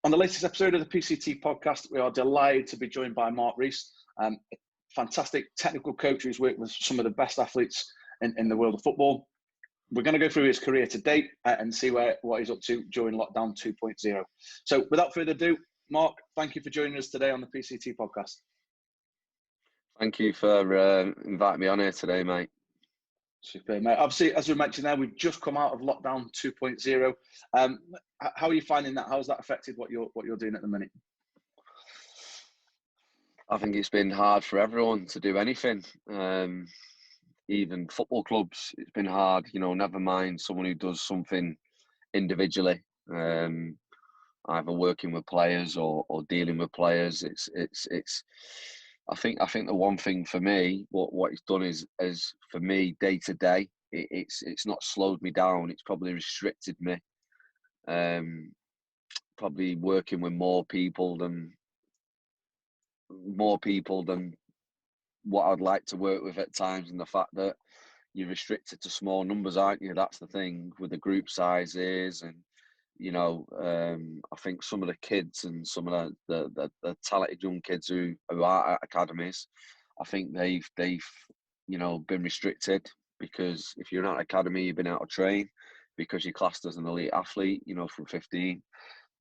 On the latest episode of the PCT podcast, we are delighted to be joined by Mark Rees, a fantastic technical coach who's worked with some of the best athletes in the world of football. We're going to go through his career to date and see what he's up to during lockdown 2.0. So without further ado, Mark, thank you for joining us today on the PCT podcast. Thank you for inviting me on here today, mate. Super, mate. Obviously, as we mentioned there, we've just come out of lockdown 2.0. How are you finding that? How's that affected what you're doing at the minute? I think it's been hard for everyone to do anything. Even football clubs, it's been hard. You know, never mind someone who does something individually, either working with players or dealing with players. It's. I think the one thing for me, what it's done is for me day to day, it's not slowed me down. It's probably restricted me. Probably working with more people than what I'd like to work with at times, and the fact that you're restricted to small numbers, aren't you? That's the thing with the group sizes, and you know, I think some of the kids and some of the talented young kids who are at academies, I think they've you know been restricted, because if you're at an academy, you've been able to train because you're classed as an elite athlete, you know, from 15,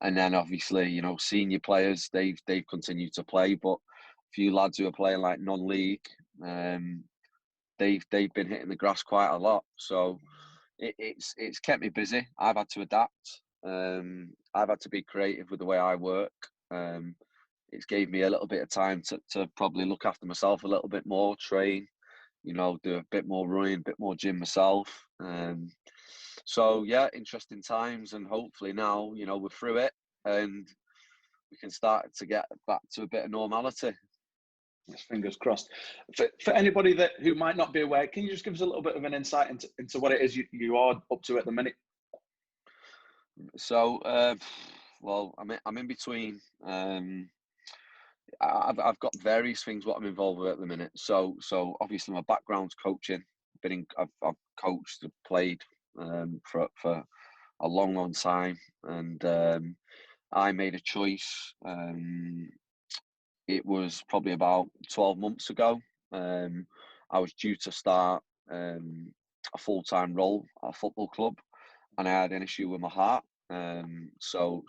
and then obviously, you know, senior players, they've continued to play, but a few lads who are playing like non-league, they've been hitting the grass quite a lot, so it's kept me busy. I've had to adapt. I've had to be creative with the way I work. It's gave me a little bit of time to probably look after myself a little bit more, train, you know, do a bit more running, a bit more gym myself. So yeah, interesting times, and hopefully now, you know, we're through it and we can start to get back to a bit of normality. Fingers crossed. For anybody who might not be aware, can you just give us a little bit of an insight into what it is you are up to at the minute? So, well, I'm in between. I've got various things what I'm involved with at the minute. So obviously my background's coaching. I've coached, played for a long time, and I made a choice. It was probably about 12 months ago. I was due to start a full-time role at a football club, and I had an issue with my heart. So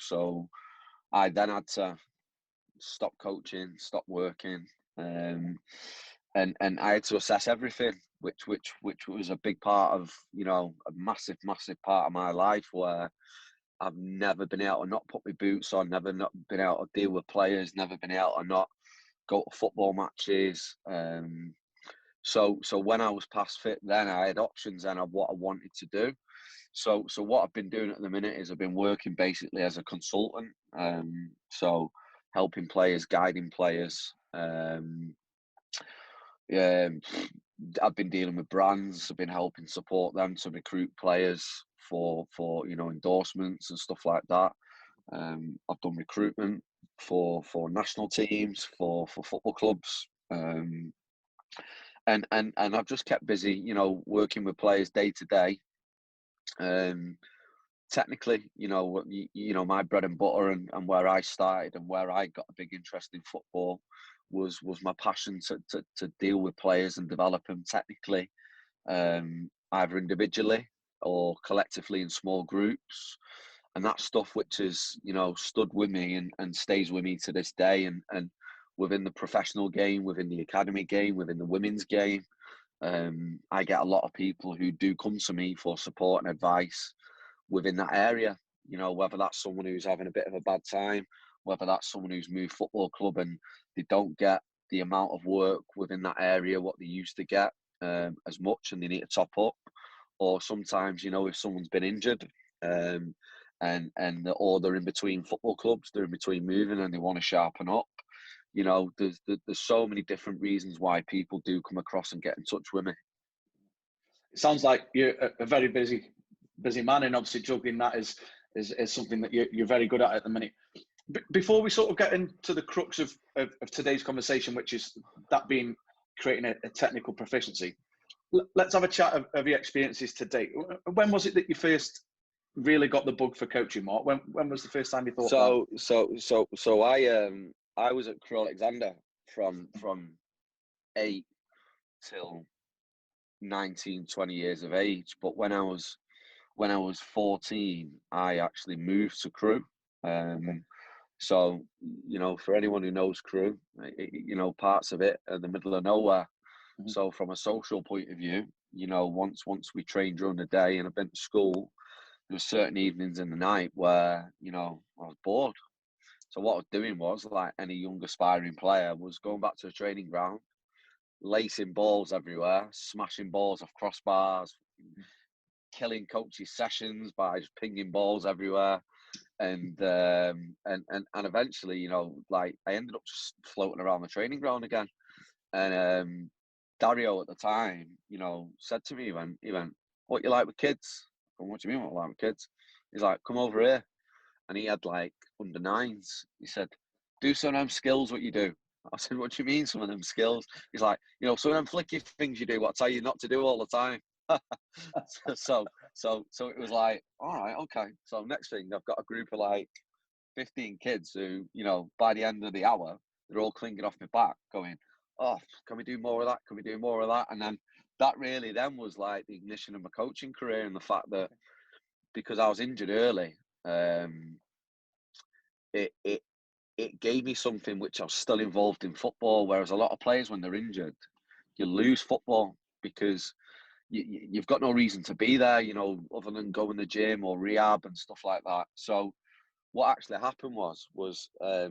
I then had to stop coaching, stop working, and I had to assess everything, which was a big part of, you know, a massive part of my life, where I've never been able to not put my boots on, never not been able to deal with players, never been able to not go to football matches. So when I was past fit, then I had options then of what I wanted to do. So what I've been doing at the minute is I've been working basically as a consultant. So helping players, guiding players. I've been dealing with brands. I've been helping support them to recruit players for you know, endorsements and stuff like that. I've done recruitment for national teams, for football clubs, and I've just kept busy, you know, working with players day to day. Technically, you know, my bread and butter and where I started and where I got a big interest in football was my passion to deal with players and develop them technically, either individually or collectively in small groups. And that stuff which has, you know, stood with me and stays with me to this day, and within the professional game, within the academy game, within the women's game. I get a lot of people who do come to me for support and advice within that area, you know, whether that's someone who's having a bit of a bad time, whether that's someone who's moved football club and they don't get the amount of work within that area what they used to get as much, and they need to top up. Or sometimes, you know, if someone's been injured and or they're in between football clubs, they're in between moving and they want to sharpen up. You know, there's so many different reasons why people do come across and get in touch with me. It sounds like you're a very busy man, and obviously juggling that is something that you're very good at the minute. Before we sort of get into the crux of today's conversation, which is that being creating a technical proficiency, let's have a chat of your experiences to date. When was it that you first really got the bug for coaching, Mark? When was the first time you thought So I was at Crewe Alexander from 8 till 19, 20 years of age. But when I was 14, I actually moved to Crewe. So, for anyone who knows Crewe, parts of it are the middle of nowhere. Mhm. So from a social point of view, once we trained during the day and I've been to school, there were certain evenings in the night where, I was bored. So what I was doing was, like any young aspiring player, was going back to the training ground, lacing balls everywhere, smashing balls off crossbars, killing coaches' sessions by just pinging balls everywhere. And eventually, like I ended up just floating around the training ground again. And Dario at the time, said to me, he went, "What you like with kids?" I went, "What do you mean, what I like with kids?" He's like, "Come over here." And he had like under nines. He said, "Do some of them skills, what you do." I said, "What do you mean, some of them skills?" He's like, some of them flicky things you do, what I tell you not to do all the time. so it was like, all right, okay. So next thing, I've got a group of like 15 kids who, by the end of the hour, they're all clinging off my back going, "Oh, can we do more of that? Can we do more of that?" And then that really then was like the ignition of my coaching career, and the fact that because I was injured early, it gave me something which I was still involved in football, whereas a lot of players, when they're injured, you lose football because you've got no reason to be there, other than go in the gym or rehab and stuff like that. So what actually happened was I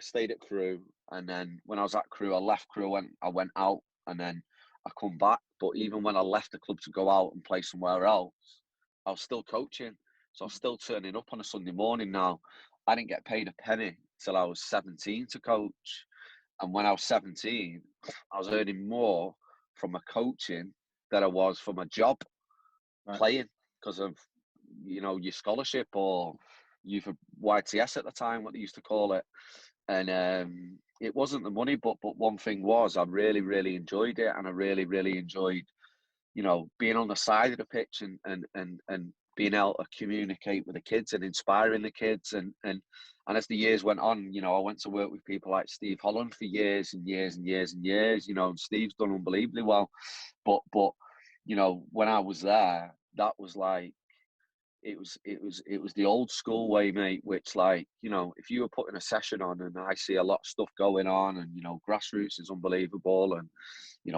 stayed at Crewe, and then when I was at Crewe, I left Crewe, I went out, and then I come back. But even when I left the club to go out and play somewhere else, I was still coaching. So I was still turning up on a Sunday morning now. I didn't get paid a penny till I was 17 to coach. And when I was 17, I was earning more from my coaching than I was from a job playing, because of, your scholarship, or youth YTS at the time, what they used to call it. And it wasn't the money, but one thing was, I really, really enjoyed it. And I really, really enjoyed, being on the side of the pitch and being able to communicate with the kids and inspiring the kids. And as the years went on, I went to work with people like Steve Holland for years and years and years and years, and Steve's done unbelievably well. But when I was there, that was like, it was the old school way, mate, which, like, if you were putting a session on, and I see a lot of stuff going on, and grassroots is unbelievable, and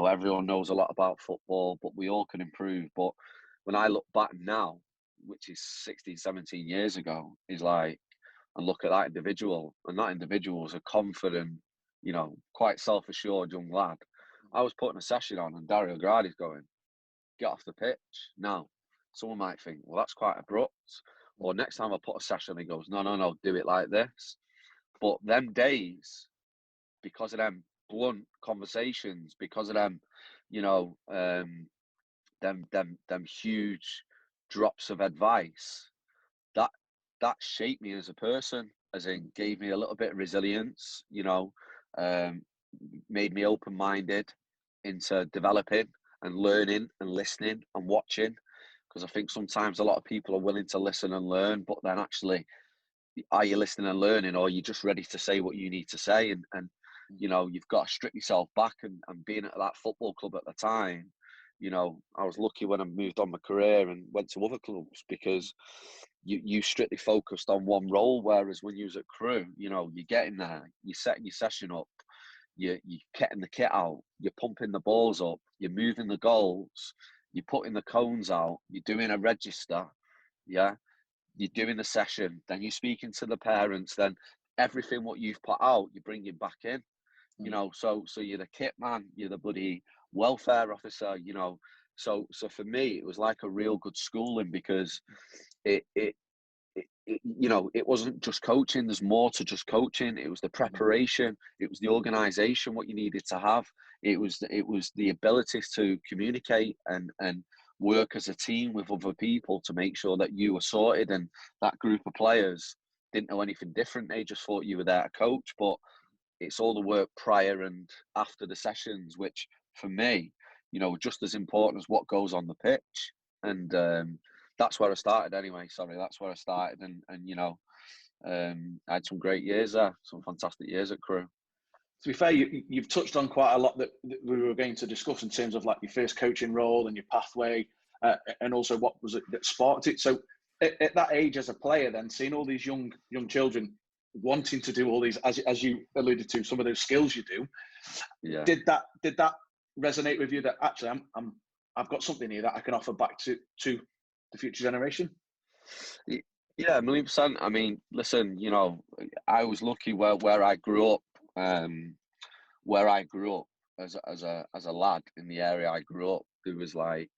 everyone knows a lot about football, but we all can improve. But when I look back now, which is 16, 17 years ago, is like, and look at that individual, and that individual was a confident, quite self-assured young lad. I was putting a session on, and Dario Gradi's going, "Get off the pitch now." Someone might think, well, that's quite abrupt. Or next time I put a session, he goes, no, do it like this. But them days, because of them blunt conversations, because of them, them huge drops of advice, that shaped me as a person, as in gave me a little bit of resilience, made me open-minded into developing and learning and listening and watching. Because I think sometimes a lot of people are willing to listen and learn, but then actually, are you listening and learning, or are you just ready to say what you need to say? And you've got to strip yourself back. And being at that football club at the time, I was lucky when I moved on my career and went to other clubs, because you strictly focused on one role. Whereas when you was at Crewe, you're getting there, you're setting your session up, you're getting the kit out, you're pumping the balls up, you're moving the goals, you're putting the cones out, you're doing a register, yeah, you're doing the session, then you're speaking to the parents, then everything what you've put out, you're bringing back in, so you're the kit man, you're the bloody welfare officer, so for me, it was like a real good schooling, because it wasn't just coaching. There's more to just coaching. It was the preparation. It was the organisation, what you needed to have. It was the ability to communicate and work as a team with other people to make sure that you were sorted, and that group of players didn't know anything different. They just thought you were there to coach. But it's all the work prior and after the sessions, which for me, just as important as what goes on the pitch. And that's where I started anyway. Sorry, that's where I started, and you know, I had some great years there, some fantastic years at Crewe. To be fair, you've touched on quite a lot that we were going to discuss in terms of like your first coaching role and your pathway, and also what was it that sparked it. So at that age as a player, then seeing all these young children wanting to do all these, as you alluded to, some of those skills you do, Yeah. Did that resonate with you? That actually I've got something here that I can offer back to the future generation. Yeah, 1,000,000%. I mean, listen, you know, I was lucky where I grew up. Where I grew up as a lad in the area I grew up, there was like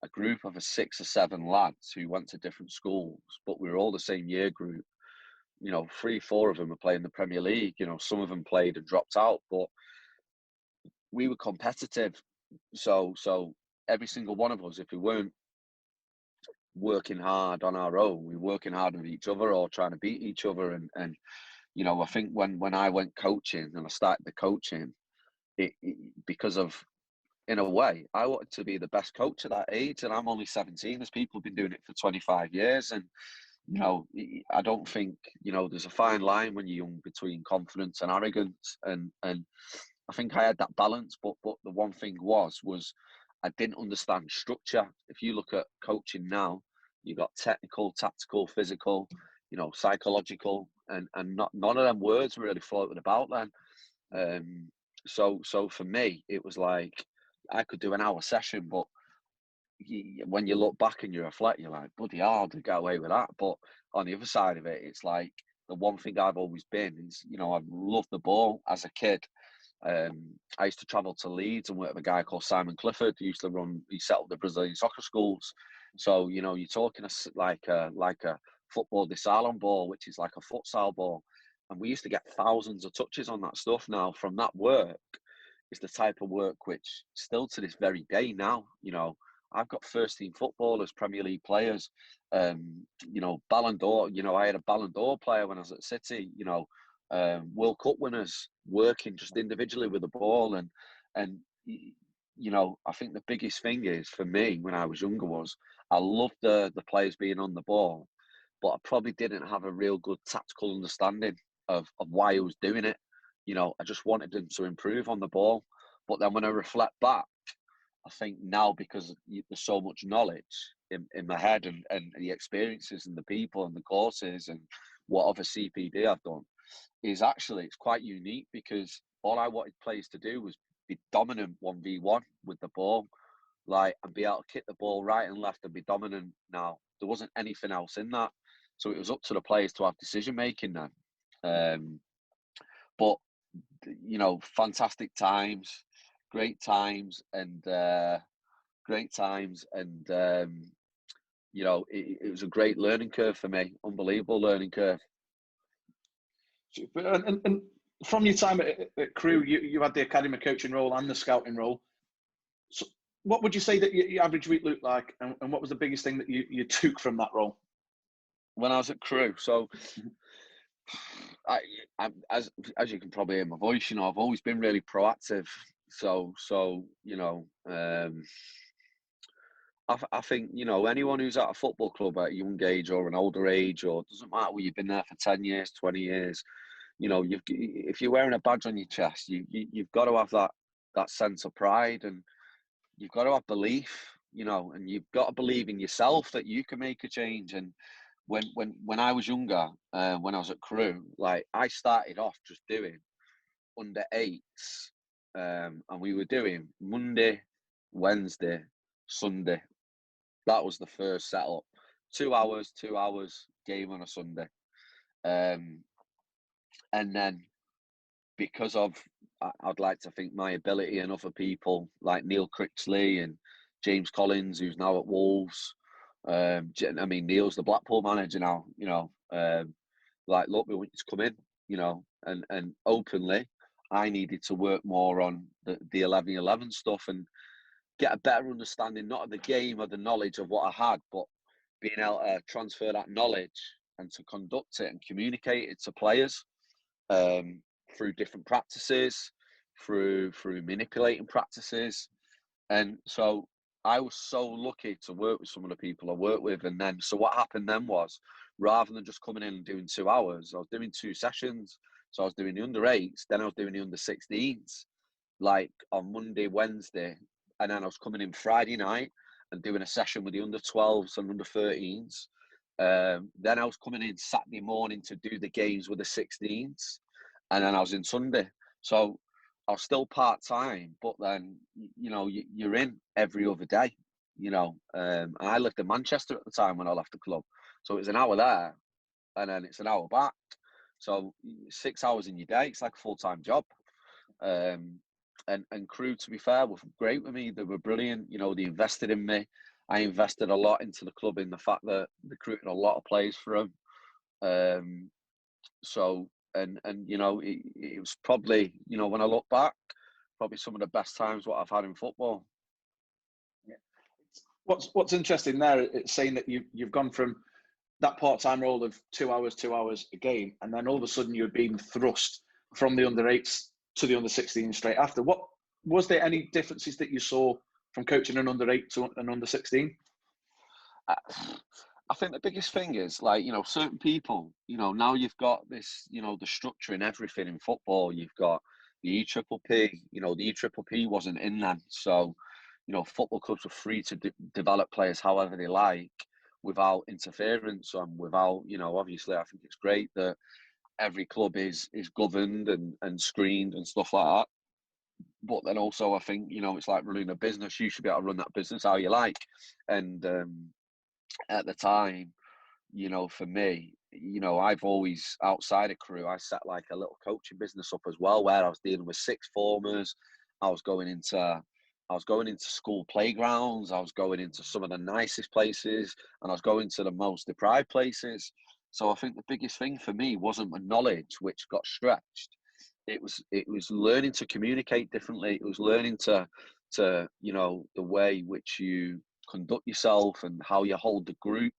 a group of 6 or 7 lads who went to different schools, but we were all the same year group. You know, 3, 4 of them were playing the Premier League. You know, some of them played and dropped out, but we were competitive. So every single one of us, if we weren't working hard on our own, we were working hard with each other or trying to beat each other. And you know, I think when I went coaching and I started the coaching, it because of, in a way, I wanted to be the best coach at that age, and I'm only 17. There's people who've been doing it for 25 years, and you know, I don't think, you know, there's a fine line when you're young between confidence and arrogance, and I think I had that balance. But the one thing was I didn't understand structure. If you look at coaching now, you've got technical, tactical, physical, you know, psychological, and none of them words were really floated about then. So for me, it was like I could do an hour session, but when you look back and you reflect, you're like, bloody hard to get away with that. But on the other side of it, it's like the one thing I've always been is, you know, I loved the ball as a kid. I used to travel to Leeds and work with a guy called Simon Clifford. He set up the Brazilian soccer schools. So, you know, you're talking like a football de salon ball, which is like a futsal ball. And we used to get thousands of touches on that stuff. Now, from that work, is the type of work which still to this very day now, you know, I've got first team footballers, Premier League players, you know, Ballon d'Or. You know, I had a Ballon d'Or player when I was at City, you know, World Cup winners working just individually with the ball. And you know, I think the biggest thing is for me when I was younger was I loved the players being on the ball, but I probably didn't have a real good tactical understanding of why I was doing it. You know, I just wanted them to improve on the ball. But then when I reflect back, I think now, because there's so much knowledge in my head and the experiences and the people and the courses and what other CPD I've done, is actually, it's quite unique, because all I wanted players to do was be dominant 1v1 with the ball, like, and be able to kick the ball right and left and be dominant. Now, there wasn't anything else in that. So it was up to the players to have decision making then. But, you know, fantastic times, great times, and you know, it was a great learning curve for me, unbelievable learning curve. And from your time at Crewe, you had the academy coaching role and the scouting role. So what would you say that your average week looked like, and what was the biggest thing that you took from that role? When I was at Crewe, so I as you can probably hear my voice, you know, I've always been really proactive. So you know, I think, you know, anyone who's at a football club at a young age or an older age, or it doesn't matter whether you've been there for 10 years, 20 years, you know, if you're wearing a badge on your chest, you've got to have that sense of pride, and you've got to have belief, you know, and you've got to believe in yourself that you can make a change. And when I was younger, when I was at Crewe, like, I started off just doing under 8s, and we were doing Monday, Wednesday, Sunday. That was the first setup. 2 hours, game on a Sunday. And then, because of, I'd like to think, my ability and other people like Neil Critchley and James Collins, who's now at Wolves. I mean, Neil's the Blackpool manager now, you know. Like, look, we want you to come in, you know, and openly, I needed to work more on the 11-11 stuff and get a better understanding, not of the game or the knowledge of what I had, but being able to transfer that knowledge and to conduct it and communicate it to players, through different practices, through manipulating practices. And so I was so lucky to work with some of the people I worked with. And then, so what happened then was, rather than just coming in and doing 2 hours, I was doing 2 sessions. So I was doing the under 8s, then I was doing the under 16s, like on Monday, Wednesday. And then I was coming in Friday night and doing a session with the under 12s and under 13s. Then I was coming in Saturday morning to do the games with the 16s. And then I was in Sunday. So I was still part-time, but then, you know, you're in every other day, you know. And I lived in Manchester at the time when I left the club. So it was an hour there and then it's an hour back. So 6 hours in your day, it's like a full-time job. And Crew, to be fair, were great with me. They were brilliant. You know, they invested in me. I invested a lot into the club in the fact that recruited a lot of players for them. So, and you know, it was probably, you know, when I look back, probably some of the best times what I've had in football. Yeah. What's interesting there, it's saying that you've gone from that part-time role of 2 hours a game, and then all of a sudden you're being thrust from the under 8s to the under 16 straight after. What was there any differences that you saw from coaching an under 8 to an under 16? I think the biggest thing is, like, you know, certain people, you know, now you've got this, you know, the structure in everything in football. You've got the EPPP, you know, the EPPP wasn't in then. So, you know, football clubs were free to develop players however they like without interference and without, you know, obviously I think it's great that every club is governed and screened and stuff like that. But then also I think, you know, it's like running a business. You should be able to run that business how you like. And at the time, you know, for me, you know, I've always, outside of Crew, I set like a little coaching business up as well, where I was dealing with sixth formers. I was going into school playgrounds. I was going into some of the nicest places, and I was going to the most deprived places. So I think the biggest thing for me wasn't my knowledge, which got stretched. It was learning to communicate differently. It was learning to you know, the way which you conduct yourself and how you hold the group,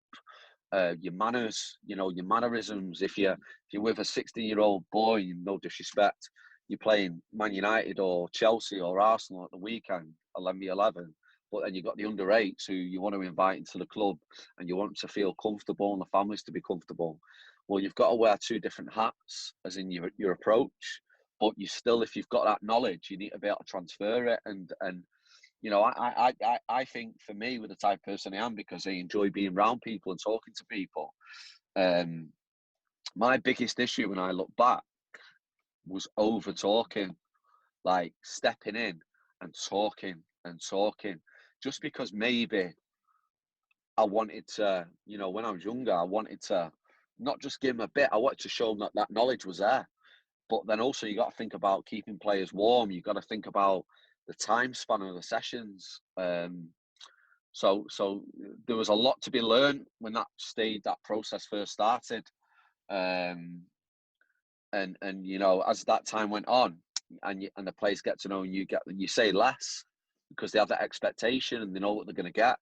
your manners, you know, your mannerisms. If you're with a 16-year-old boy, no disrespect, you're playing Man United or Chelsea or Arsenal at the weekend, 11v11, but then you've got the under 8s who you want to invite into the club and you want them to feel comfortable and the families to be comfortable. Well, you've got to wear 2 different hats, as in your approach, but you still, if you've got that knowledge, you need to be able to transfer it. And you know, I think for me, with the type of person I am, because I enjoy being around people and talking to people, my biggest issue when I look back was over talking, like stepping in and talking, just because maybe I wanted to, you know, when I was younger, I wanted to not just give them a bit, I wanted to show them that knowledge was there. But then also you got to think about keeping players warm. You got to think about the time span of the sessions. So there was a lot to be learned when that process first started. And you know, as that time went on, and the players get to know you say less because they have that expectation and they know what they're going to get.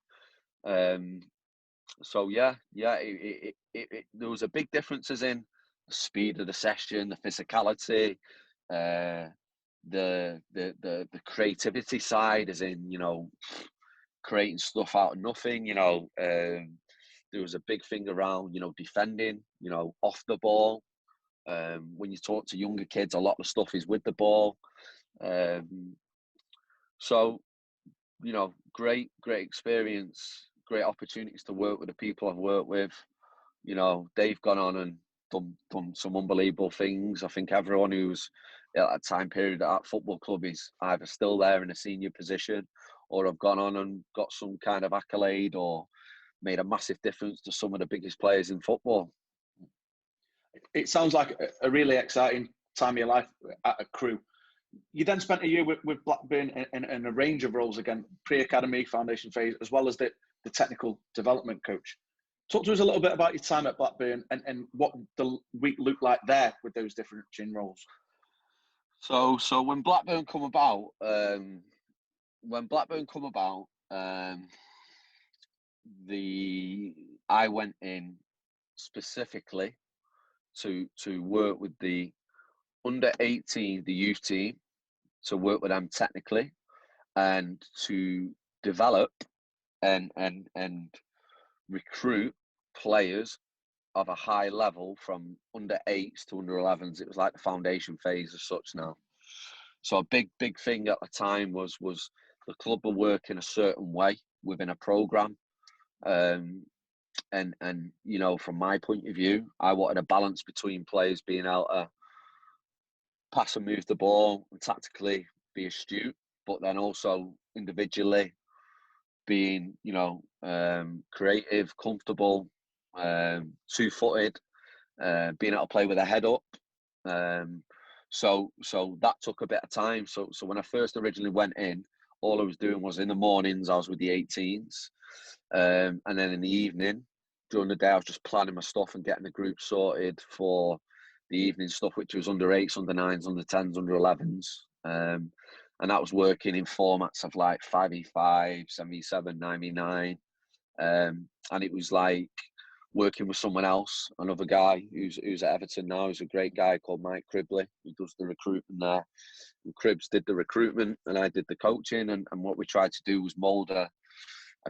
So yeah, there was a big differences in the speed of the session, the physicality, the creativity side, as in, you know, creating stuff out of nothing. You know, there was a big thing around, you know, defending, you know, off the ball. When you talk to younger kids, a lot of stuff is with the ball. So, you know, great experience, great opportunities to work with the people I've worked with. You know, they've gone on and done some unbelievable things. I think everyone who's at a time period at that football club is either still there in a senior position or have gone on and got some kind of accolade or made a massive difference to some of the biggest players in football. It sounds like a really exciting time of your life at a Crew. You then spent a year with Blackburn in a range of roles, again, pre-academy, foundation phase, as well as the technical development coach. Talk to us a little bit about your time at Blackburn and what the week looked like there with those different roles. So when Blackburn come about, I went in specifically to work with the under 18, the youth team, to work with them technically and to develop and recruit players of a high level from under 8s to under 11s. It was like the foundation phase as such now. So a big thing at the time was the club were working a certain way within a program. And you know, from my point of view, I wanted a balance between players being able to pass and move the ball and tactically be astute, but then also individually being, you know, creative, comfortable, 2-footed, being able to play with a head up. So that took a bit of time. So when I first originally went in, all I was doing was in the mornings I was with the 18s, and then in the evening, during the day, I was just planning my stuff and getting the group sorted for the evening stuff, which was under 8s, under 9s, under 10s, under 11s. And that was working in formats of like 5v5, 7v7, 9v9. And it was like working with someone else, another guy who's at Everton now, who's a great guy called Mark Rees, who does the recruitment there. And Cribs did the recruitment and I did the coaching. And what we tried to do was mould a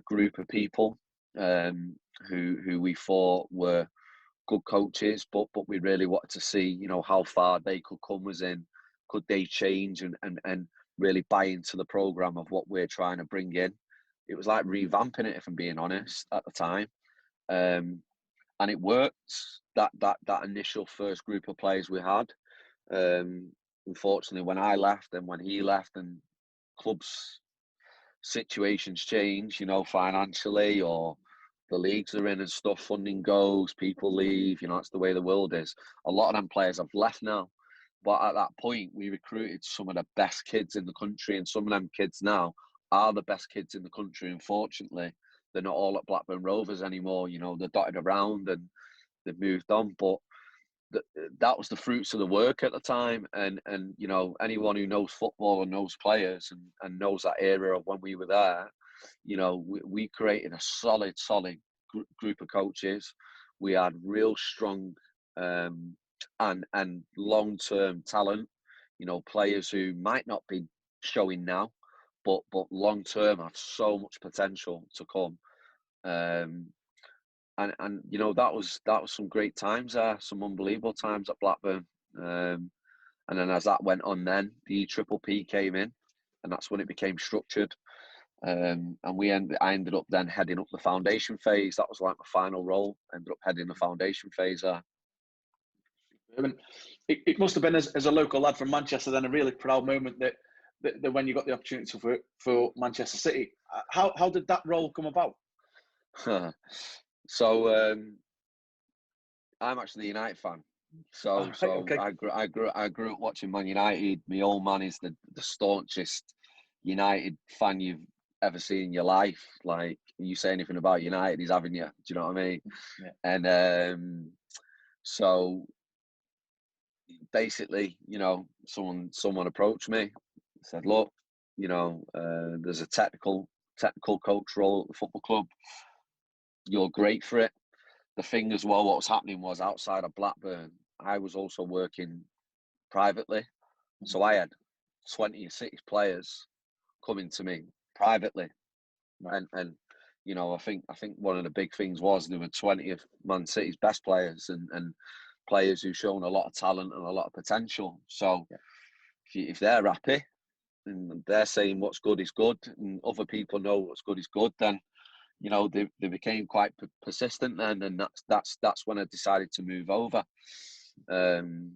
group of people who we thought were good coaches, but we really wanted to see, you know, how far they could come, as in, could they change and really buy into the program of what we're trying to bring in. It was like revamping it, if I'm being honest, at the time. And it worked, that initial first group of players we had. Unfortunately, when I left and when he left and clubs' situations change, you know, financially, or the leagues are in and stuff, funding goes, people leave, you know, that's the way the world is. A lot of them players have left now. But at that point, we recruited some of the best kids in the country, and some of them kids now are the best kids in the country. Unfortunately, they're not all at Blackburn Rovers anymore. You know, they're dotted around and they've moved on. But that was the fruits of the work at the time. And you know, anyone who knows football and knows players and knows that era of when we were there, you know, we created a solid group of coaches. We had real strong and long-term talent, you know, players who might not be showing now, but long-term have so much potential to come. And you know, that was some great times there, some unbelievable times at Blackburn. And then as that went on, then the EPPP came in, and that's when it became structured. And I ended up then heading up the foundation phase. That was like my final role. I ended up heading the foundation phase there. It must have been, as a local lad from Manchester, then a really proud moment that when you got the opportunity to work for Manchester City. How did that role come about? So I'm actually a United fan. So okay. I grew up watching Man United. My old man is the staunchest United fan you've ever seen in your life. Like, you say anything about United, he's having you. Do you know what I mean? Yeah. And so basically, you know, someone approached me, said, look, you know, there's a technical coach role at the football club. You're great for it. The thing as well, what was happening was, outside of Blackburn, I was also working privately. So I had 26 players coming to me privately. Right. And you know, I think one of the big things was there were 20 of Man City's best players and players who've shown a lot of talent and a lot of potential. So if they're happy and they're saying what's good is good, and other people know what's good is good, then, you know, they became quite persistent then, and that's when I decided to move over. And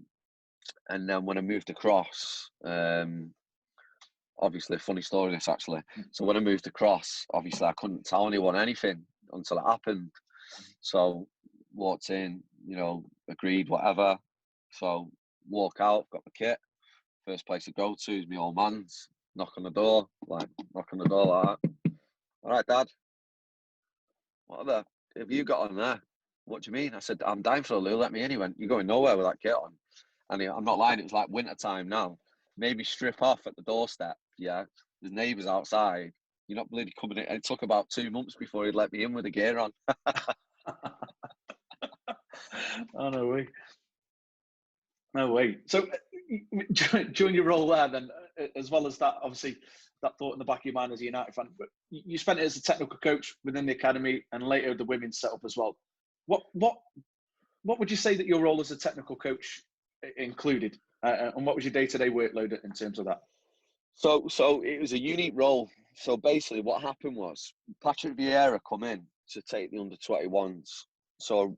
then when I moved across, obviously, funny story this actually. So when I moved across, obviously I couldn't tell anyone anything until it happened. So walked in, you know, agreed, whatever. So walk out, got the kit. First place to go to is my old man's. Knock on the door like that. All right, Dad. What have you got on there? What do you mean? I said, I'm dying for a loo, let me in. He went, you're going nowhere with that kit on. And I'm not lying, it was like winter time now. Maybe strip off at the doorstep, yeah. There's neighbours outside. You're not bloody coming in. It took about 2 months before he'd let me in with the gear on. Oh, no way. No way. So during your role there, then, as well as that, obviously, that thought in the back of your mind as a United fan, but you spent it as a technical coach within the academy and later the women's setup as well. What would you say that your role as a technical coach included, and what was your day-to-day workload in terms of that? So it was a unique role. So basically, what happened was Patrick Vieira come in to take the under-21s. So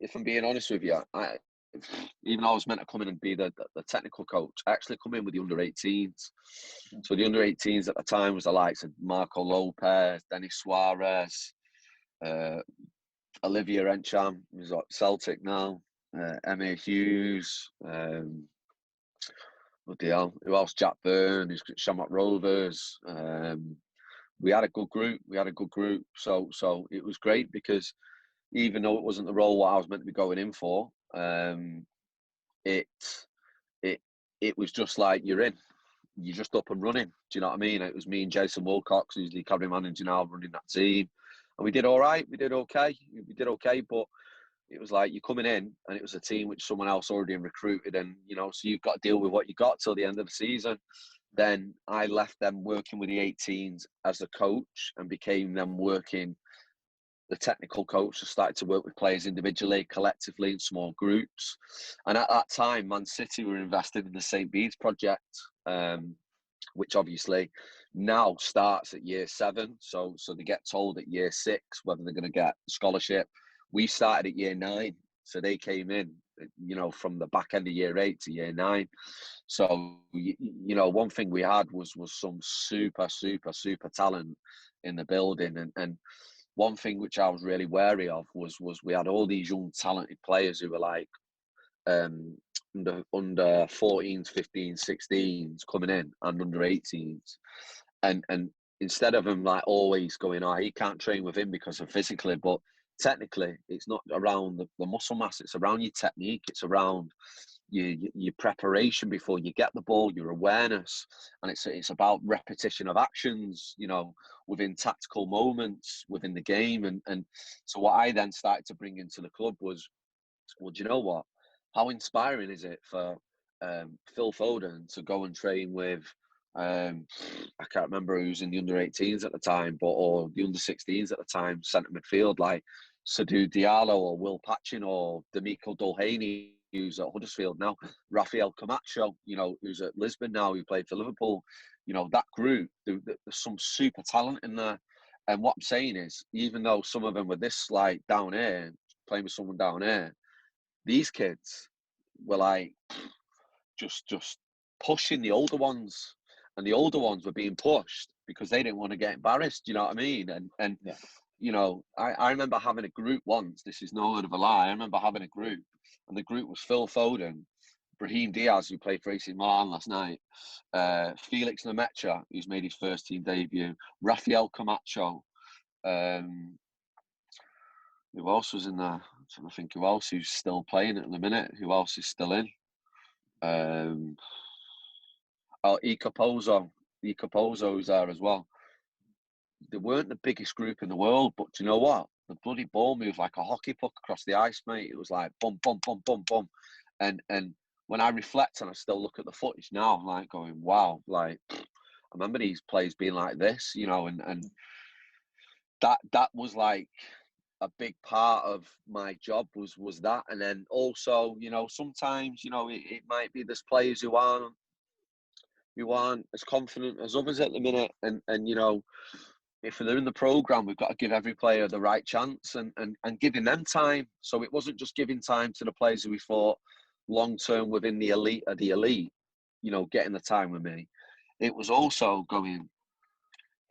if I'm being honest with you, even though I was meant to come in and be the technical coach, I actually come in with the under-18s. So the under-18s at the time was the likes of Marco Lopez, Denis Suarez, Olivia Encham, who's at Celtic now, Emma Hughes, who else? Jack Byrne, who's at Shamrock Rovers. We had a good group. So it was great because even though it wasn't the role what I was meant to be going in for, it was just like you're just up and running. Do you know what I mean? It was me and Jason Wilcox, who's the academy manager now, running that team, and we did all right. We did okay, but it was like you're coming in, and it was a team which someone else already recruited, and so you've got to deal with what you got till the end of the season. Then I left them working with the 18s as a coach and became them working the technical coach. I started to work with players individually, collectively, in small groups. And at that time, Man City were invested in the St. Bede's project, which obviously now starts at year 7. So they get told at year 6 whether they're going to get a scholarship. We started at year 9. So they came in, from the back end of year 8 to year 9. So, one thing we had was some super, super, super talent in the building. And one thing which I was really wary of was we had all these young talented players who were like under 14s, 15s, 16s coming in, and under 18s. And instead of them like always going, he can't train with him because of physically, but technically it's not around the muscle mass, it's around your technique, it's around your preparation before you get the ball, your awareness, and it's about repetition of actions, within tactical moments within the game. And so what I then started to bring into the club was, well, do you know what? How inspiring is it for Phil Foden to go and train with I can't remember who's in the under-18s at the time, or the under-16s at the time, centre midfield, like Sadou Diallo or Will Patchin or D'Amico Dolhaney, who's at Huddersfield now, Rafael Camacho, who's at Lisbon now, who played for Liverpool. That group, there's some super talent in there. And what I'm saying is, even though some of them were this like down here, playing with someone down here, these kids were like just pushing the older ones, and the older ones were being pushed because they didn't want to get embarrassed. You know what I mean? And yeah. I remember having a group once. This is no word of a lie. I remember having a group, and the group was Phil Foden, Brahim Diaz, who played for AC Milan last night, Felix Lemaitre, who's made his first team debut, Rafael Camacho. Who else was in there? I'm trying to think who else who's still playing at the minute. Who else is still in? Ika Pozo was there as well. They weren't the biggest group in the world, but do you know what? The bloody ball moved like a hockey puck across the ice, mate. It was like bum, bum, bum, bum, bum. And when I reflect and I still look at the footage now, I'm like going, wow, like I remember these players being like this, and that was like a big part of my job was that. And then also, sometimes, it might be there's players who aren't as confident as others at the minute. And if they're in the programme, we've got to give every player the right chance and giving them time. So it wasn't just giving time to the players who we thought long-term within the elite of the elite, getting the time with me. It was also going,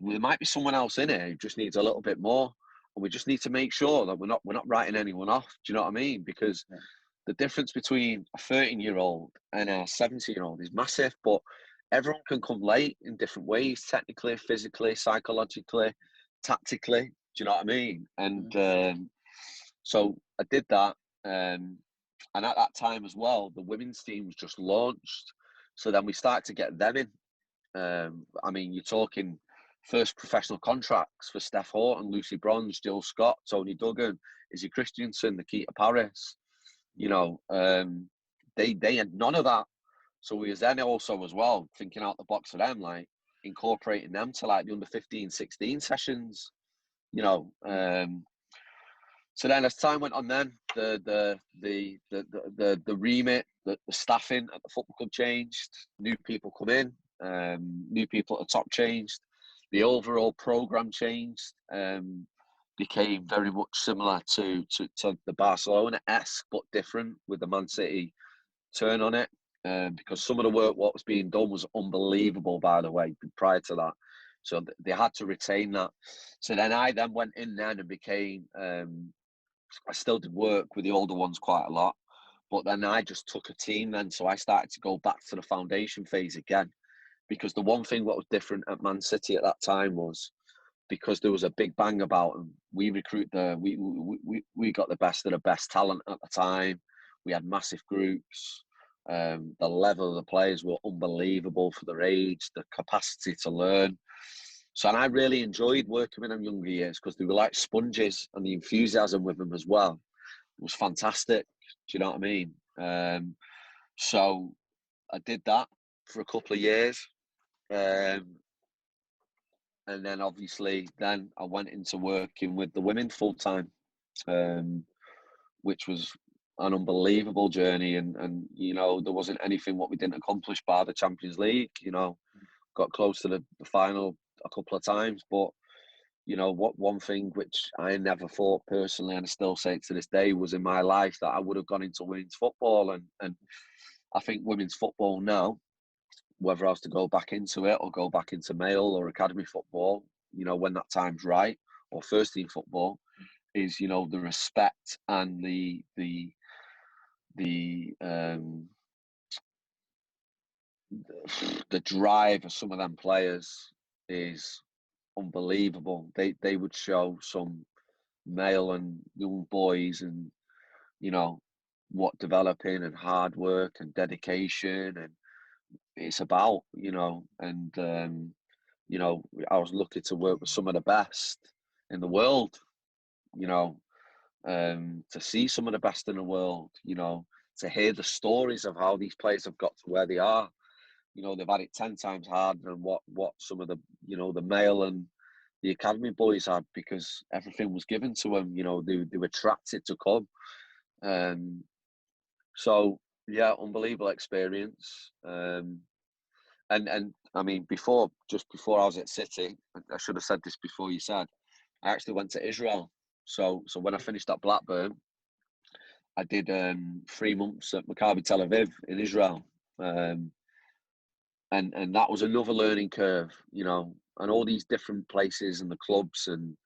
there might be someone else in here who just needs a little bit more. And we just need to make sure that we're not writing anyone off. Do you know what I mean? Because the difference between a 13-year-old and a 17-year-old is massive, but everyone can come late in different ways, technically, physically, psychologically, tactically. Do you know what I mean? And so I did that. And at that time as well, the women's team was just launched. So then we started to get them in. I mean, you're talking first professional contracts for Steph Horton, Lucy Bronze, Jill Scott, Tony Duggan, Izzy Christiansen, Nikita Paris. They had none of that. So we was then also as well thinking out the box for them, like incorporating them to like the under 15, 16 sessions, you know. So then as time went on, then the remit, the staffing at the football club changed. New people come in, new people at the top changed. The overall program changed, became very much similar to the Barcelona-esque, but different with the Man City turn on it. Because some of the work what was being done was unbelievable, by the way, prior to that. So they had to retain that. So then I then went in then and became, I still did work with the older ones quite a lot, but then I just took a team then. So I started to go back to the foundation phase again, because the one thing what was different at Man City at that time was because there was a big bang about them. We we got the best of the best talent at the time. We had massive groups. The level of the players were unbelievable for their age, the capacity to learn. So, and I really enjoyed working with them younger years because they were like sponges, and the enthusiasm with them as well was fantastic. Do you know what I mean? So I did that for a couple of years. And then obviously then I went into working with the women full time, which was an unbelievable journey. And you know, there wasn't anything what we didn't accomplish by the Champions League. You know, got close to the final a couple of times, but you know what, one thing which I never thought personally, and I still say it to this day, was in my life that I would have gone into women's football. And I think women's football now, whether I was to go back into it or go back into male or academy football, you know, when that time's right, or first team football, is, you know, the respect and the drive of some of them players is unbelievable. They would show some male and young boys, and you know what developing and hard work and dedication and it's about, you know. And you know, I was lucky to work with some of the best in the world, you know, to see some of the best in the world, you know, to hear the stories of how these players have got to where they are. You know, they've had it 10 times harder than what some of the, you know, the male and the academy boys had, because everything was given to them. You know, they were attracted to come. So yeah, unbelievable experience. And I mean, just before I was at City, I should have said this before you said, I actually went to Israel. So when I finished at Blackburn, I did 3 months at Maccabi Tel Aviv in Israel. And that was another learning curve, you know, and all these different places and the clubs and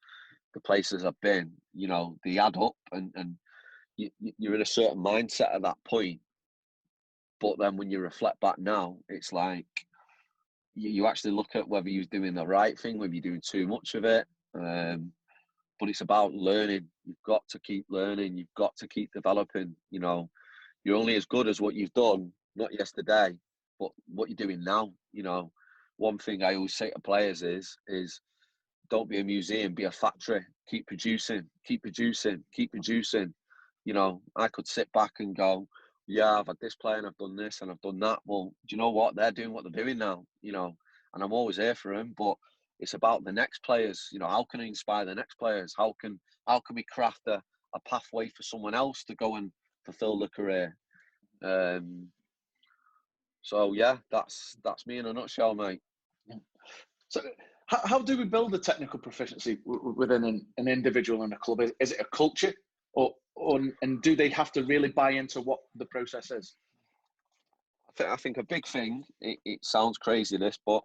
the places I've been, you know, they add up, and you're in a certain mindset at that point. But then when you reflect back now, it's like you actually look at whether you're doing the right thing, whether you're doing too much of it. But it's about learning. You've got to keep learning. You've got to keep developing. You know, you're only as good as what you've done, not yesterday, but what you're doing now. You know, one thing I always say to players is don't be a museum, be a factory. Keep producing, keep producing, keep producing. You know, I could sit back and go, yeah, I've had this player and I've done this and I've done that. Well, do you know what? They're doing what they're doing now, you know, and I'm always here for them. But it's about the next players. You know, how can I inspire the next players? How can we craft a pathway for someone else to go and fulfill their career? So yeah, that's me in a nutshell, mate. So how do we build a technical proficiency within an individual in a club? Is it a culture, or and do they have to really buy into what the process is? I think a big thing, it sounds crazy this, but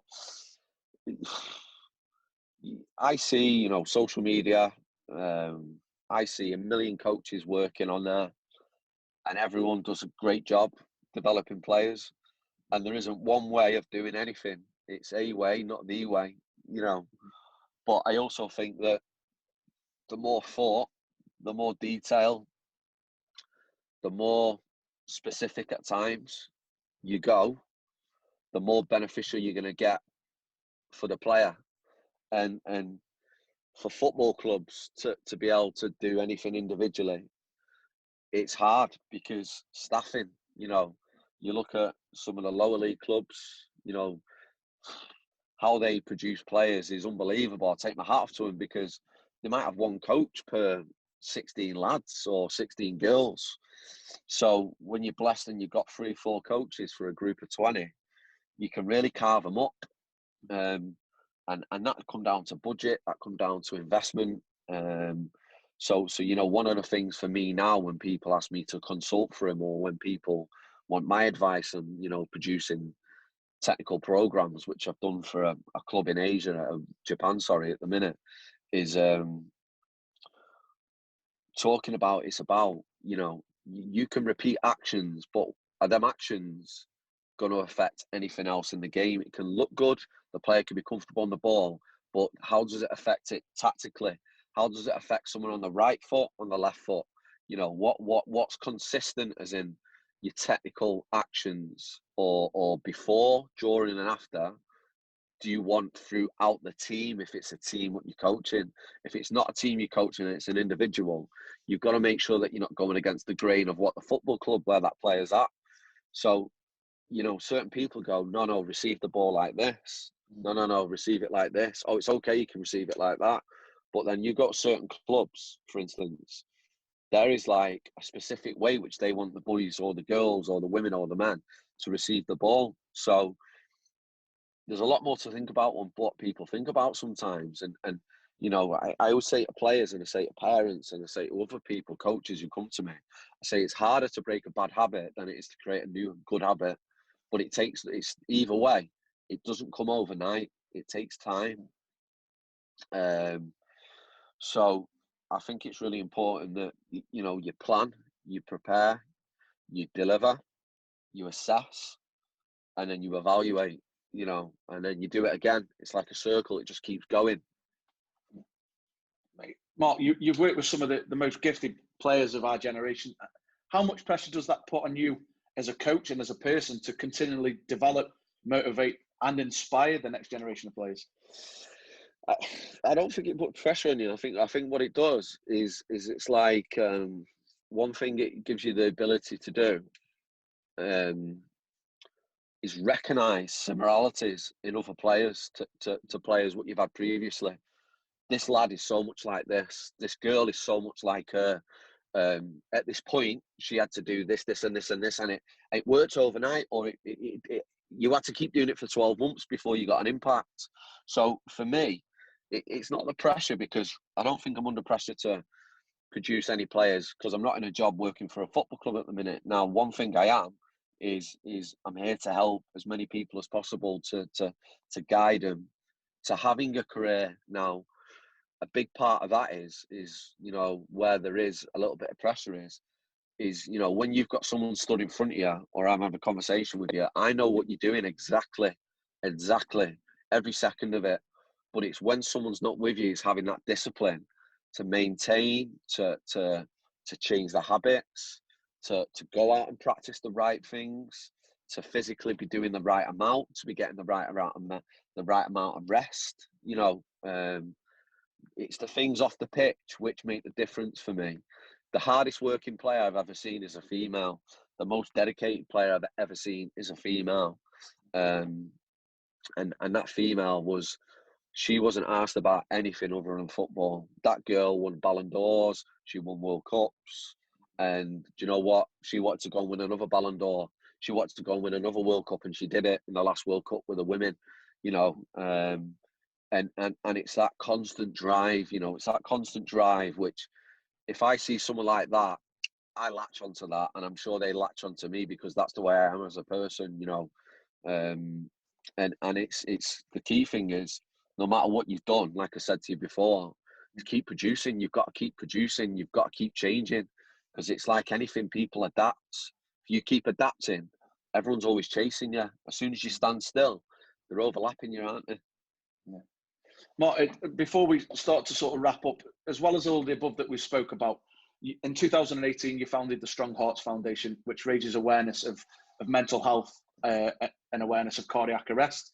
I see, you know, social media, I see a million coaches working on there, and everyone does a great job developing players, and there isn't one way of doing anything. It's a way, not the way, you know. But I also think that the more thought, the more detail, the more specific at times you go, the more beneficial you're going to get for the player. And for football clubs to be able to do anything individually, it's hard because staffing, you know, You look at some of the lower league clubs, you know, how they produce players is unbelievable. I take my hat off to them because they might have one coach per 16 lads or 16 girls. So when you're blessed and you've got 3-4 coaches for a group of 20, you can really carve them up. And that come down to budget, that come down to investment. So you know, one of the things for me now when people ask me to consult for them, or when people want my advice on, you know, producing technical programs, which I've done for a club in Asia, Japan, sorry, at the minute, is talking about, it's about, you know, you can repeat actions, but are them actions going to affect anything else in the game? It can look good, the player can be comfortable on the ball, but how does it affect it tactically? How does it affect someone on the right foot, on the left foot? You know, what's consistent, as in your technical actions, or before, during, and after, do you want throughout the team if it's a team what you're coaching? If it's not a team you're coaching and it's an individual, you've got to make sure that you're not going against the grain of what the football club where that player's at. So, you know, certain people go, no, receive the ball like this. No, receive it like this. Oh, it's okay, you can receive it like that. But then you've got certain clubs, for instance, there is like a specific way which they want the boys or the girls or the women or the men to receive the ball. So there's a lot more to think about on what people think about sometimes. And you know, I always say to players, and I say to parents, and I say to other people, coaches who come to me, I say it's harder to break a bad habit than it is to create a new good habit. But it's either way, it doesn't come overnight. It takes time. So I think it's really important that, you know, you plan, you prepare, you deliver, you assess, and then you evaluate, you know, and then you do it again. It's like a circle, it just keeps going. Mark, you've worked with some of the most gifted players of our generation. How much pressure does that put on you as a coach and as a person to continually develop, motivate, and inspire the next generation of players? I don't think it puts pressure on you. I think what it does is it's like, one thing it gives you the ability to do is recognise similarities in other players to players what you've had previously. This lad is so much like this. This girl is so much like her. At this point, she had to do this, and this, and this, and it worked overnight, or you had to keep doing it for 12 months before you got an impact. So for me, it's not the pressure, because I don't think I'm under pressure to produce any players, because I'm not in a job working for a football club at the minute. Now, one thing I am is I'm here to help as many people as possible to guide them to having a career. Now, a big part of that is you know, where there is a little bit of pressure is you know, when you've got someone stood in front of you, or I'm having a conversation with you, I know what you're doing exactly every second of it. But it's when someone's not with you, is having that discipline to maintain, to change the habits, to go out and practice the right things, to physically be doing the right amount, to be getting the right amount of rest. You know, it's the things off the pitch which make the difference for me. The hardest working player I've ever seen is a female. The most dedicated player I've ever seen is a female. And that female she wasn't asked about anything other than football. That girl won Ballon d'Ors, she won World Cups, and do you know what? She wanted to go and win another Ballon d'Or. She wanted to go and win another World Cup, and she did it in the last World Cup with the women. You know, and it's that constant drive. You know, it's that constant drive which, if I see someone like that, I latch onto that, and I'm sure they latch onto me, because that's the way I am as a person. You know, and it's the key thing is, no matter what you've done, like I said to you before, to keep producing, you've got to keep producing, you've got to keep changing, because it's like anything, people adapt. If you keep adapting, everyone's always chasing you. As soon as you stand still, they're overlapping you, aren't they? Yeah. Mark, before we start to sort of wrap up, as well as all the above that we spoke about, in 2018, you founded the Strong Hearts Foundation, which raises awareness of mental health and awareness of cardiac arrest.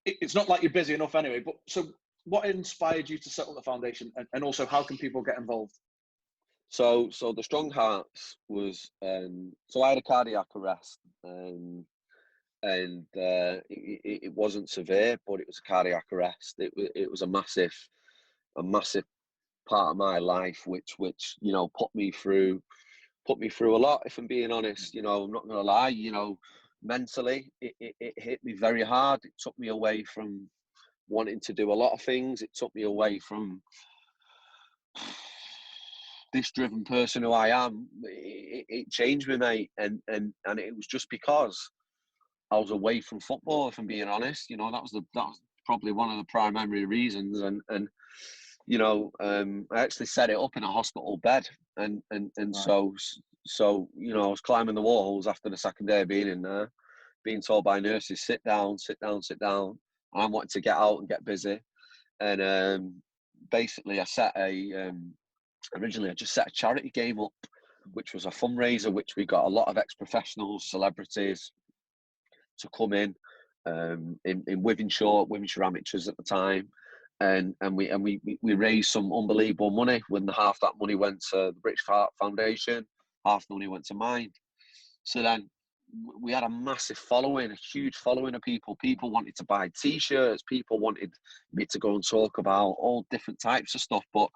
It's not like you're busy enough anyway, but so what inspired you to set up the foundation, and also how can people get involved? So the Strong Hearts was so I had a cardiac arrest, and it wasn't severe, but it was a cardiac arrest. It was a massive part of my life, which you know put me through a lot. If I'm being honest, you know, I'm not gonna lie. You know, mentally, it hit me very hard. It took me away from wanting to do a lot of things. It took me away from this driven person who I am. It changed me, mate, and it was just because I was away from football. If I'm being honest, you know, that was probably one of the primary reasons. And you know, I actually set it up in a hospital bed, and Right. so you know, I was climbing the walls after the second day of being in there, being told by nurses, sit down, sit down, sit down. And I wanted to get out and get busy, and basically, originally I just set a charity game up, which was a fundraiser, which we got a lot of ex-professionals, celebrities to come in Wythenshawe amateurs at the time, and we raised some unbelievable money. When half that money went to the British Heart Foundation, half the money went to mine. So then we had a massive following, a huge following of people. People wanted to buy T-shirts. People wanted me to go and talk about all different types of stuff. But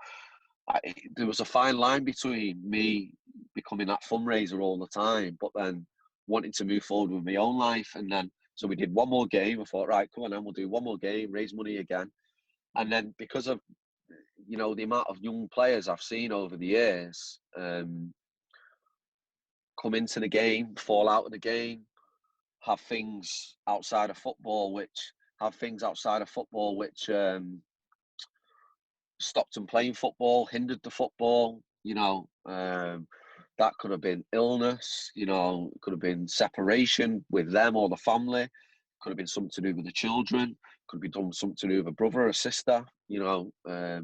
there was a fine line between me becoming that fundraiser all the time, but then wanting to move forward with my own life. And then, so we did one more game. I thought, right, come on, then we'll do one more game, raise money again. And then because of, you know, the amount of young players I've seen over the years come into the game, fall out of the game, have things outside of football, which stopped them playing football, hindered the football. You know, that could have been illness. You know, it could have been separation with them or the family. Could have been something to do with the children. Could have been something to do with a brother or a sister. You know,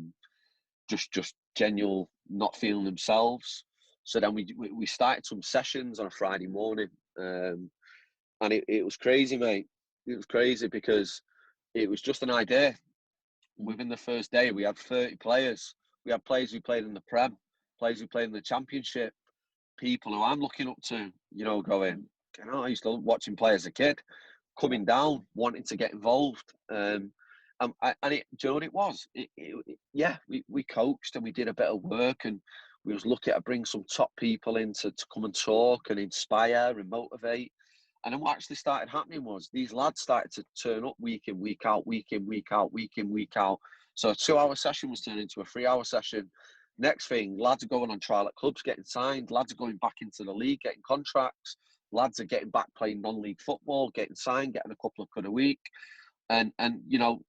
just genuine not feeling themselves. So then we started some sessions on a Friday morning, and it was crazy, mate. It was crazy because it was just an idea. Within the first day, we had 30 players. We had players who played in the Prem, players who played in the Championship, people who I'm looking up to, you know, going, you know, I used to watching play as a kid, coming down, wanting to get involved. And it, do you know what it was? Yeah, we coached and we did a bit of work, and we was looking to bring some top people in to come and talk and inspire and motivate. And then what actually started happening was these lads started to turn up week in, week out, week in, week out, week in, week out. So a 2-hour session was turned into a 3-hour session. Next thing, lads are going on trial at clubs, getting signed. Lads are going back into the league, getting contracts. Lads are getting back playing non-league football, getting signed, getting a couple of quid a week. And you know,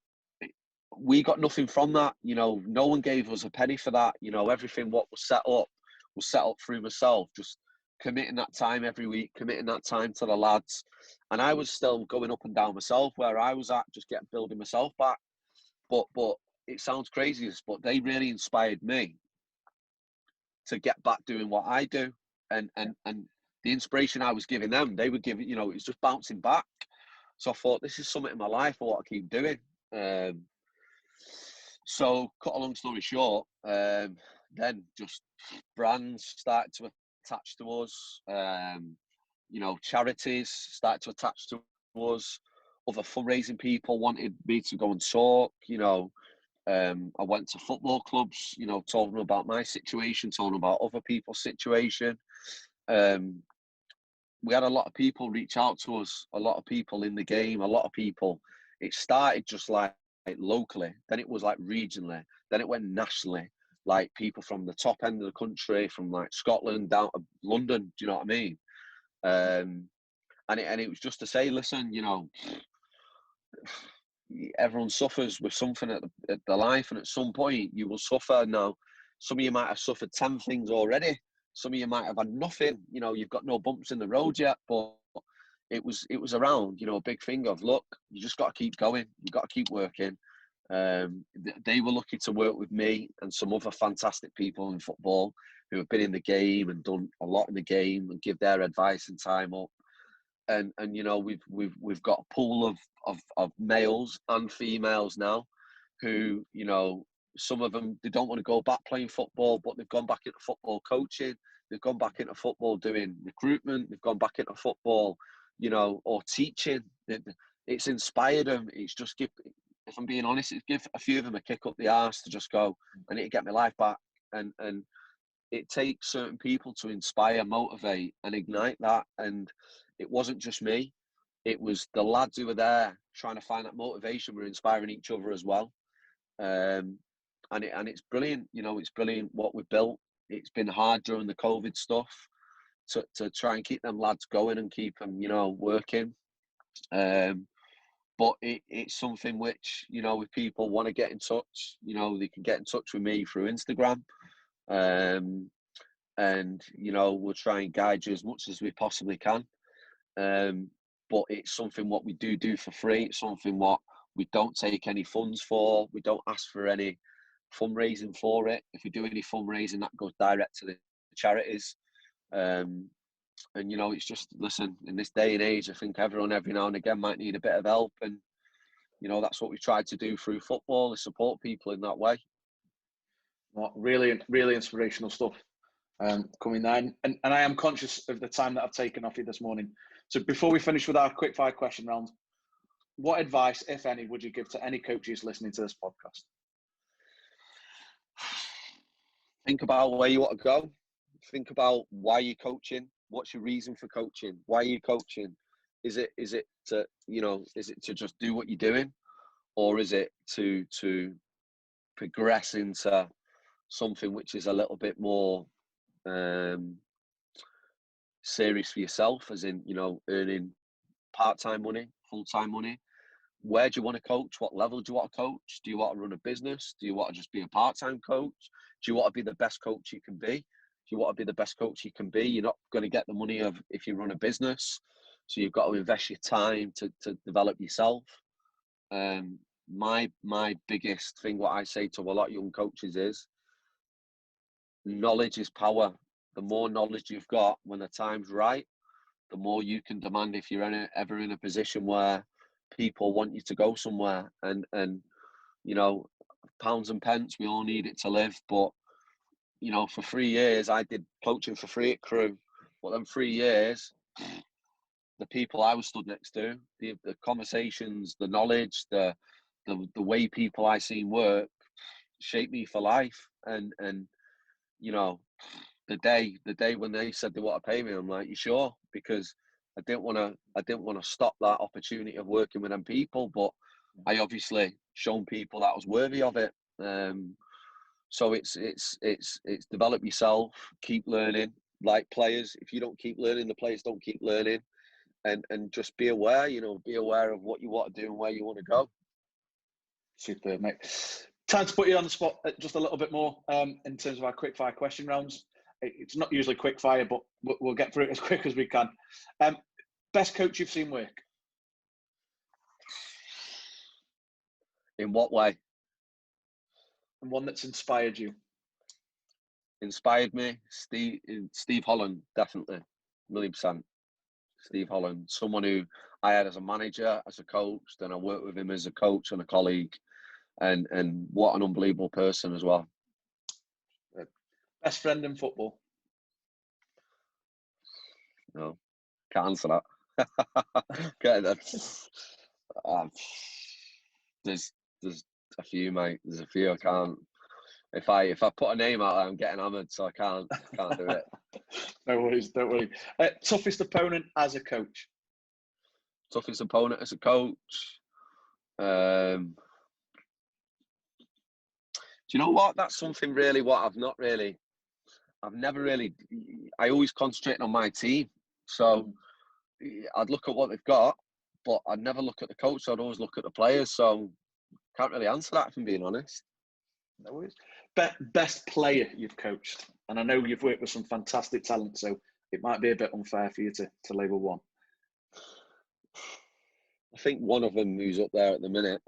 we got nothing from that. You know, no one gave us a penny for that. You know, everything what was set up through myself, just committing that time every week, committing that time to the lads. And I was still going up and down myself where I was at, just building myself back. But it sounds crazy, but they really inspired me to get back doing what I do. And the inspiration I was giving them, they would give it, you know, it's just bouncing back. So I thought, this is something in my life I want to keep doing. So cut a long story short, then just brands started to attach to us. You know, charities started to attach to us. Other fundraising people wanted me to go and talk. You know, I went to football clubs. You know, told them about my situation, told them about other people's situation. We had a lot of people reach out to us. A lot of people in the game. A lot of people. It started just like locally, then it was like regionally, then it went nationally, like people from the top end of the country, from like Scotland down to London. Do you know what I mean? And it was just to say, listen, you know, everyone suffers with something at the life, and at some point you will suffer. Now, some of you might have suffered 10 things already. Some of you might have had nothing. You know, you've got no bumps in the road yet, but it was around, you know, a big thing of, look, you just got to keep going. You got to keep working. They were lucky to work with me and some other fantastic people in football who have been in the game and done a lot in the game and give their advice and time up. And you know, we've got a pool of males and females now who, you know, some of them, they don't want to go back playing football, but they've gone back into football coaching. They've gone back into football doing recruitment. They've gone back into football, or teaching. It's inspired them. It's just if I'm being honest, it give a few of them a kick up the arse to just go, I need to get my life back. And it takes certain people to inspire, motivate, and ignite that. And it wasn't just me. It was the lads who were there trying to find that motivation. We're inspiring each other as well. And it's brilliant. It's brilliant what we've built. It's been hard during the COVID stuff to try and keep them lads going and keep them, working. But it's something which, if people want to get in touch, they can get in touch with me through Instagram. And, we'll try and guide you as much as we possibly can. But it's something what we do for free. It's something what we don't take any funds for. We don't ask for any fundraising for it. If we do any fundraising, that goes direct to the charities. And, it's just, listen, in this day and age, I think everyone every now and again might need a bit of help. And, that's what we tried to do through football, is support people in that way. Well, really, really inspirational stuff coming there. And I am conscious of the time that I've taken off you this morning. So before we finish with our quick-fire question round, what advice, if any, would you give to any coaches listening to this podcast? Think about where you want to go. Think about why you're coaching. What's your reason for coaching? Why are you coaching? Is it to just do what you're doing, or is it to progress into something which is a little bit more serious for yourself, as in, earning part-time money, full-time money? Where do you want to coach? What level do you want to coach? Do you want to run a business? Do you want to just be a part-time coach? Do you want to be the best coach you can be? Do you want to be the best coach you can be? You're not going to get the money of if you run a business. So you've got to invest your time to develop yourself. My biggest thing, what I say to a lot of young coaches is, knowledge is power. The more knowledge you've got when the time's right, the more you can demand if you're ever in a position where people want you to go somewhere. And pounds and pence, we all need it to live. But, for 3 years, I did coaching for free at Crew. But then 3 years, the people I was stood next to, the conversations, the knowledge, the way people I seen work shaped me for life. And the day when they said they want to pay me, I'm like, you sure? Because I didn't want to stop that opportunity of working with them people, but I obviously shown people that I was worthy of it. So it's develop yourself, keep learning. Like players, if you don't keep learning, the players don't keep learning. And just be aware, be aware of what you want to do and where you want to go. Superb, mate. Time to put you on the spot just a little bit more in terms of our quick-fire question rounds. It's not usually quick-fire, but we'll get through it as quick as we can. Best coach you've seen work? In what way? And one that's inspired you? Inspired me? Steve Holland, definitely. 1,000,000%. Steve Holland, someone who I had as a manager, as a coach, then I worked with him as a coach and a colleague, and what an unbelievable person as well. Best friend in football? No, can't answer that. There's a few, mate. There's a few I can't. If I put a name out there, I'm getting hammered, so I can't do it. No worries, don't worry. Toughest opponent as a coach? Toughest opponent as a coach? Do you know what? That's something really what I've never really. I always concentrate on my team, so I'd look at what they've got, but I'd never look at the coach. So I'd always look at the players. So can't really answer that, if I'm being honest. No worries. Best player you've coached, and I know you've worked with some fantastic talent, so it might be a bit unfair for you to label one. I think one of them who's up there at the minute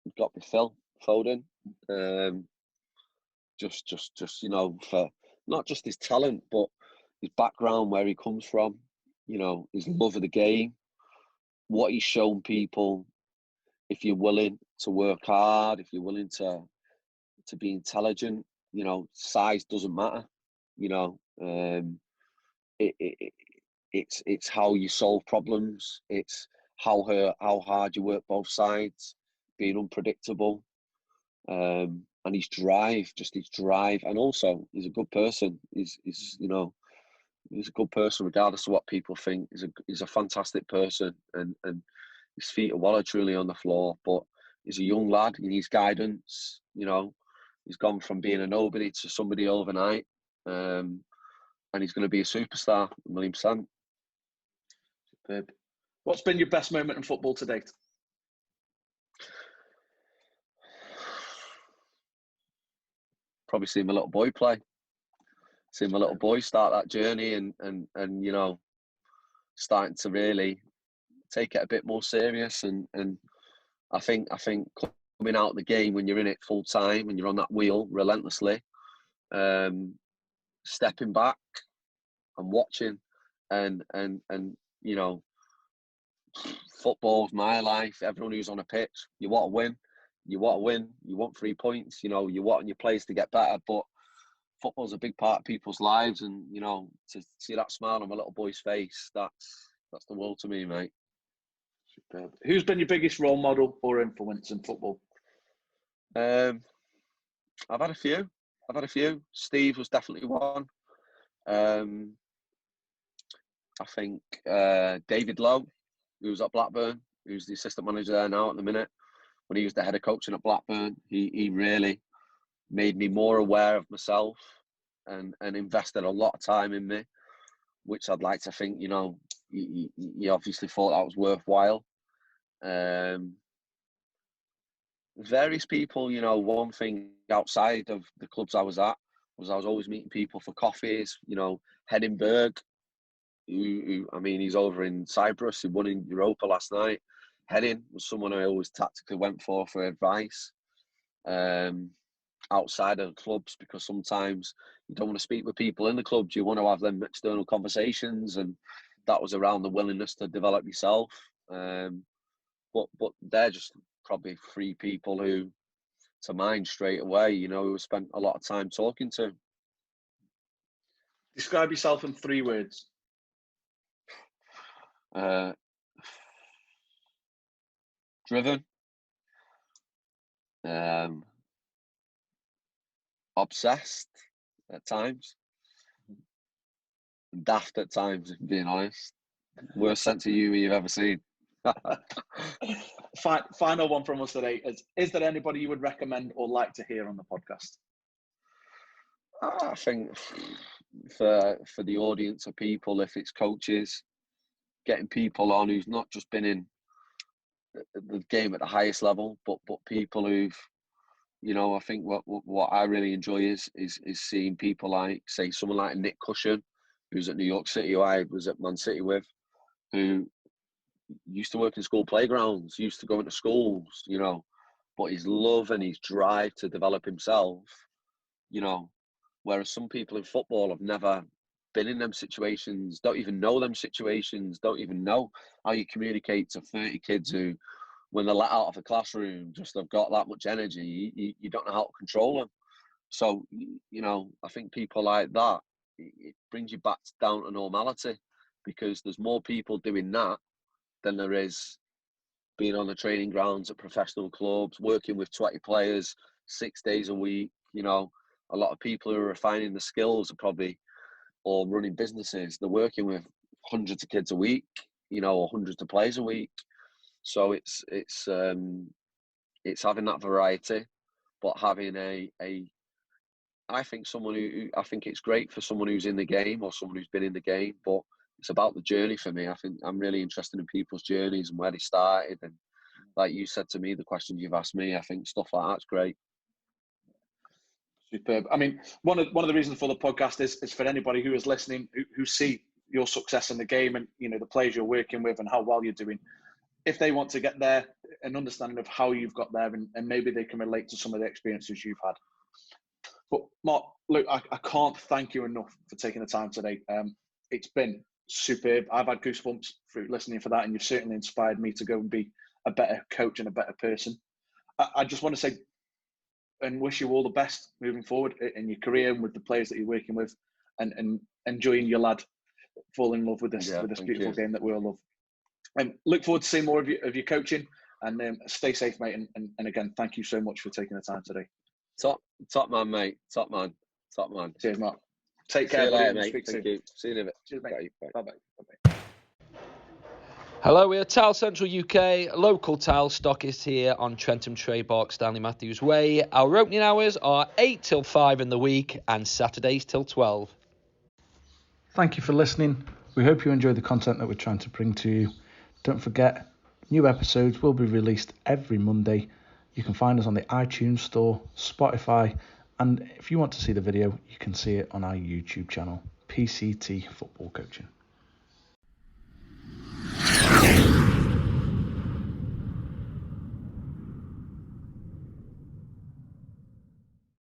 has got to be Phil Foden. Just for not just his talent, but his background, where he comes from, his love of the game, what he's shown people. If you're willing to work hard, if you're willing to to be intelligent. You know, size doesn't matter. You know, it's how you solve problems. It's how hard you work both sides, being unpredictable, and his drive, and also he's a good person. He's you know, he's a good person regardless of what people think. He's a fantastic person, and his feet are well and truly on the floor. But he's a young lad. He needs guidance. You know, he's gone from being a nobody to somebody overnight, and he's going to be a superstar, 1,000,000%. Superb. What's been your best moment in football to date? Probably seeing my little boy play, seeing my little boy start that journey, and you know, starting to really take it a bit more serious. And I think coming out of the game when you're in it full time and you're on that wheel relentlessly, stepping back and watching, and you know, football's my life. Everyone who's on a pitch, you want to win. You want 3 points. You know, you want your players to get better. But football's a big part of people's lives, and you know, to see that smile on my little boy's face, that's the world to me, mate. Superb. Who's been your biggest role model or influence in football? I've had a few. Steve was definitely one. I think David Lowe, who was at Blackburn, who's the assistant manager there now at the minute. When he was the head of coaching at Blackburn, he really made me more aware of myself and invested a lot of time in me, which I'd like to think, you know, he obviously thought that was worthwhile. Various people, you know, one thing outside of the clubs I was at was I was always meeting people for coffees. You know, Hedinberg, who I mean, he's over in Cyprus. He won in Europa last night. Heading was someone I always tactically went for advice. Outside of clubs, because sometimes you don't want to speak with people in the clubs. You want to have them external conversations, and that was around the willingness to develop yourself. But they're just probably 3 people who, to mind straight away, you know, who spent a lot of time talking to. Describe yourself in 3 words. Driven, obsessed at times, and daft at times, if I'm being honest. Worst sense of humour you've ever seen. Final one from us today is there anybody you would recommend or like to hear on the podcast? I think for the audience of people, if it's coaches, getting people on who's not just been in the game at the highest level, but people who've, you know, I think what I really enjoy is seeing people like, say, someone like Nick Cushion, who's at New York City, who I was at Man City with, who used to work in school playgrounds, used to go into schools, you know, but his love and his drive to develop himself, you know, whereas some people in football have never been in them situations, don't even know them situations, don't even know how you communicate to 30 kids who, when they're let out of a classroom, just have got that much energy, you don't know how to control them. So, you know, I think people like that, it brings you back down to normality, because there's more people doing that than there is being on the training grounds at professional clubs, working with 20 players 6 days a week. You know, a lot of people who are refining the skills are probably, or running businesses, they're working with hundreds of kids a week, you know, or hundreds of players a week. So it's having that variety, but having I think I think it's great for someone who's in the game or someone who's been in the game, but it's about the journey for me. I think I'm really interested in people's journeys and where they started. And like you said to me, the questions you've asked me, I think stuff like that's great. Superb. I mean, one of the reasons for the podcast is for anybody who is listening, who see your success in the game and, you know, the players you're working with and how well you're doing. If they want to get there, an understanding of how you've got there, and maybe they can relate to some of the experiences you've had. But Mark, look, I can't thank you enough for taking the time today. It's been superb. I've had goosebumps through listening for that, and you've certainly inspired me to go and be a better coach and a better person. I just want to say and wish you all the best moving forward in your career and with the players that you're working with, and enjoying your lad falling in love with this beautiful game that we all love. And look forward to seeing more of your coaching, and stay safe, mate. And again, thank you so much for taking the time today. Top man, mate. Top man. Cheers, Mark. Take care, See you buddy. later, mate. Speak Thank soon. you. See you in a bit. Cheers, mate. Bye-bye. Hello, we're Tile Central UK, local tile stockist here on Trentham Trade Park, Stanley Matthews Way. Our opening hours are 8 till 5 in the week and Saturdays till 12. Thank you for listening. We hope you enjoy the content that we're trying to bring to you. Don't forget, new episodes will be released every Monday. You can find us on the iTunes Store, Spotify, and if you want to see the video, you can see it on our YouTube channel, PCT Football Coaching.